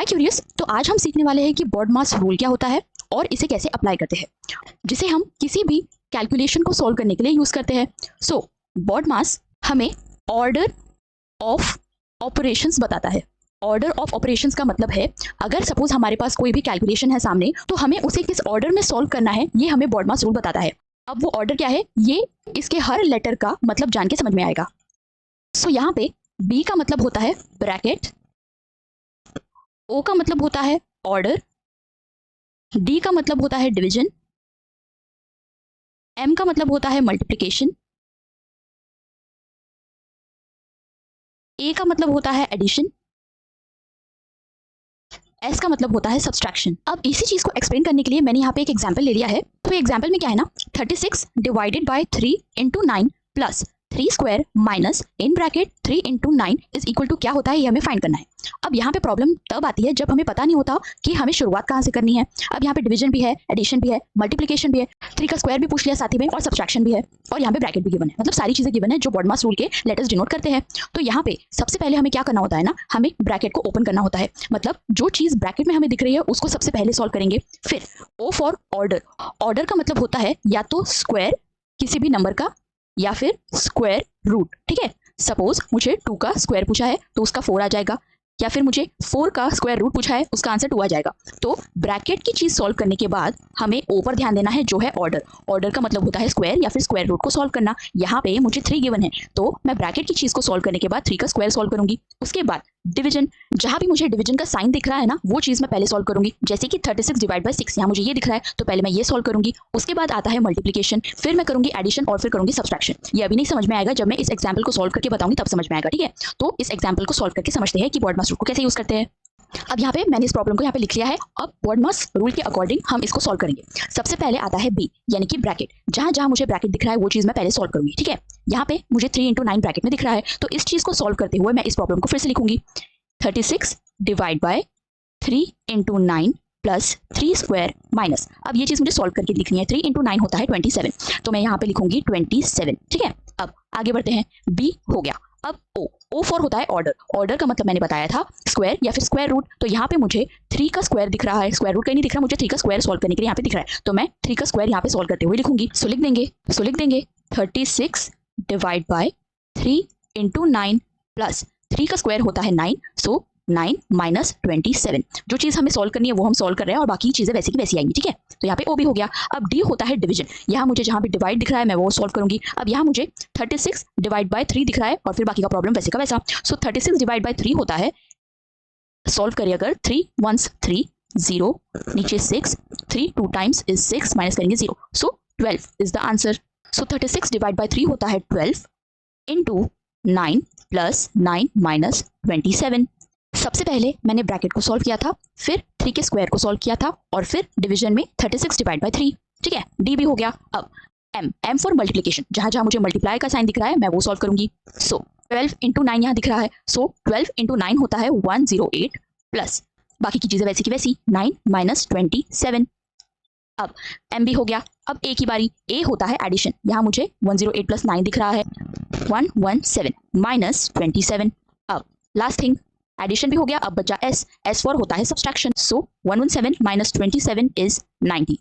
हाय curious, तो आज हम सीखने वाले हैं कि बॉडमास रूल क्या होता है और इसे कैसे अप्लाई करते हैं, जिसे हम किसी भी कैलकुलेशन को सॉल्व करने के लिए यूज़ करते हैं। सो बॉडमास हमें ऑर्डर ऑफ ऑपरेशंस बताता है। ऑर्डर ऑफ ऑपरेशंस का मतलब है अगर सपोज हमारे पास कोई भी कैलकुलेशन है सामने, तो हमें उसे किस ऑर्डर में सॉल्व करना है ये हमें बॉडमास रूल बताता है। अब वो ऑर्डर क्या है ये इसके हर लेटर का मतलब जान के समझ में आएगा। सो यहाँ पे बी का मतलब होता है ब्रैकेट, ओ का मतलब होता है ऑर्डर, डी का मतलब होता है डिवीजन, एम का मतलब होता है मल्टीप्लिकेशन, ए का मतलब होता है एडिशन, एस का मतलब होता है सब्सट्रैक्शन। अब इसी चीज को एक्सप्लेन करने के लिए मैंने यहाँ पे एक एग्जांपल ले लिया है। तो एग्जांपल में क्या है ना, 36 divided by 3 into 9 plus 3 square minus in bracket 3 into 9 is equal to क्या होता है ये हमें फाइंड करना है। अब यहाँ पे प्रॉब्लम तब आती है जब हमें पता नहीं होता कि हमें शुरुआत कहाँ से करनी है। अब यहाँ पे डिवीजन भी है, एडिशन भी है, मल्टीप्लिकेशन भी है, 3 का स्क्वायर भी पूछ लिया साथ ही में, और सब्सट्रैक्शन भी है, और यहाँ पे ब्रैकेट भी गिवन है। मतलब सारी चीजें गिवन है जो बॉडमास रूल के लेटर्स डिनोट करते हैं। तो यहाँ पे सबसे पहले हमें क्या करना होता है ना, हमें ब्रैकेट को ओपन करना होता है। मतलब जो चीज ब्रैकेट में हमें दिख रही है उसको सबसे पहले सॉल्व करेंगे। फिर ओ फॉर ऑर्डर, ऑर्डर का मतलब होता है या तो स्क्वायर किसी भी नंबर का या फिर स्क्वायर रूट। ठीक है, सपोज मुझे 2 का स्क्वायर पूछा है तो उसका 4 आ जाएगा, या फिर मुझे 4 का स्क्वायर रूट पूछा है उसका आंसर 2 आ जाएगा। तो ब्रैकेट की चीज सॉल्व करने के बाद हमें ओ पर ध्यान देना है जो है ऑर्डर। ऑर्डर का मतलब होता है स्क्वायर या फिर स्क्वायर रूट को सॉल्व करना। यहाँ पे मुझे 3 गिवन है तो मैं ब्रैकेट की चीज को सॉल्व करने के बाद 3 का स्क्वायर सॉल्व करूंगी। उसके बाद डिवीजन, जहां भी मुझे डिवीजन का साइन दिख रहा है ना वो चीज मैं पहले सॉल्व करूंगी। जैसे कि 36 डिवाइड बाय 6 यहाँ मुझे ये दिख रहा है तो पहले मैं ये सॉल्व करूंगी। उसके बाद आता है मल्टीप्लिकेशन, फिर मैं करूंगी एडिशन और फिर करूंगी सब्सट्रैक्शन। ये अभी नहीं समझ में आएगा, जब मैं इस एग्जाम्पल को सॉल्व करके बताऊंगी तब समझ में आएगा। ठीक है, तो इस एग्जाम्पल को सॉल्व करके समझते हैं कि बॉडमास रूल को कैसे यूज करते हैं। अब यहाँ पे मैंने इस प्रॉब्लम को यहाँ पे लिख लिया है। अब बॉडमास रूल के अकॉर्डिंग हम इसको सॉल्व करेंगे। सबसे पहले आता है बी यानी कि ब्रैकेट। जहां जहां मुझे ब्रैकेट दिख रहा है वो चीज मैं पहले सॉल्व करूंगी। ठीक है, यहाँ पे मुझे 3 इंटू 9 ब्रैकेट में दिख रहा है तो इस चीज को सॉल्व करते हुए मैं इस प्रॉब्लम को फिर से लिखूंगी। 36 divide by 3 into 9 plus 3 square minus, अब ये चीज मुझे सॉल्व करके लिखनी है। 3 इंटू 9 होता है 27 तो मैं यहाँ पे लिखूंगी 27। ठीक है, अब आगे बढ़ते हैं। बी हो गया। अब ओ फॉर होता है ऑर्डर। ऑर्डर का मतलब मैंने बताया था स्क्वायर या फिर स्क्वायर रूट। तो यहाँ पे मुझे 3 का स्क्वायर दिख रहा है, स्क्वायर रूट कहीं नहीं दिख रहा, मुझे 3 का स्क्वायर सॉल्व करने के लिए यहाँ पे दिख रहा है तो मैं 3 का स्क्वायर यहाँ पे सॉल्व करते हुए लिखूंगी। सो लिख देंगे 36 डिवाइड बाय 3 इंटू 9 प्लस 3 का स्क्वायर होता है 9, सो 9 माइनस 27। जो चीज हमें सॉल्व करनी है वो हम सॉल्व कर रहे हैं और बाकी चीजें वैसी की वैसी आएंगी। ठीक है, तो यहाँ पे ओ भी हो गया। अब डी होता है डिवीजन। यहाँ मुझे जहाँ पे डिवाइड दिख रहा है मैं वो सॉल्व करूंगी। अब यहाँ मुझे 36 डिवाइड बाय 3 दिख रहा है और फिर बाकी का प्रॉब्लम वैसे का वैसा। सो 36 डिवाइड बाय 3 होता है, सॉल्व करिए अगर 3 1 3 0 नीचे 6, 3 2 टाइम्स इज 6 माइनस करेंगे 0, सो 12 is the answer. So 36 divide by 3 होता है 12 इंटू 9 प्लस 9 माइनस 27। सबसे पहले मैंने ब्रैकेट को सॉल्व किया था, फिर 3 के स्क्वायर को सॉल्व किया था और फिर डिवीजन में 36 डिवाइड बाय 3। ठीक है, डी भी हो गया। अब एम फॉर मल्टीप्लिकेशन, जहां जहां मुझे मल्टीप्लाई का साइन दिख रहा है मैं वो सॉल्व करूंगी। सो 12 इंटू 9 यहाँ दिख रहा है, सो 12 इंटू 9 होता है 108 प्लस बाकी की चीजें वैसी की वैसी 9 माइनस 27। अब एम भी हो गया। अब ए की बारी। ए होता है एडिशन। यहाँ मुझे 108 प्लस 9 दिख रहा है 117 माइनस 27। अब लास्ट थिंग एडिशन भी हो गया। अब बचा एस फॉर होता है सब्सट्रैक्शन। So 117 minus 27 is 90।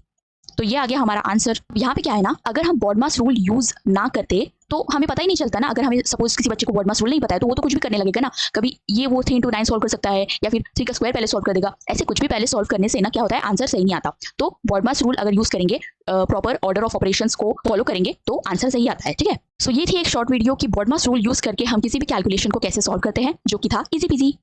तो ये आ गया हमारा आंसर। यहाँ पे क्या है ना, अगर हम बॉडमास रूल यूज ना करते तो हमें पता ही नहीं चलता ना। अगर हमें सपोज किसी बच्चे को बॉडमास रूल नहीं पता है तो वो तो कुछ भी करने लगेगा ना। कभी ये वो 3 इंटू 9 सॉल्व कर सकता है या फिर 3 का स्क्वायर पहले सॉल्व कर देगा। ऐसे कुछ भी पहले सॉल्व करने से ना क्या होता है, आंसर सही नहीं आता। तो बॉडमास रूल अगर यूज करेंगे, प्रॉपर ऑर्डर ऑफ ऑपरेशंस को फॉलो करेंगे तो आंसर सही आता है। ठीक है, सो ये थी एक शॉर्ट वीडियो कि बॉडमास रूल यूज करके हम किसी भी कैलकुलेशन को कैसे सॉल्व करते हैं, जो कि था इजी पीजी।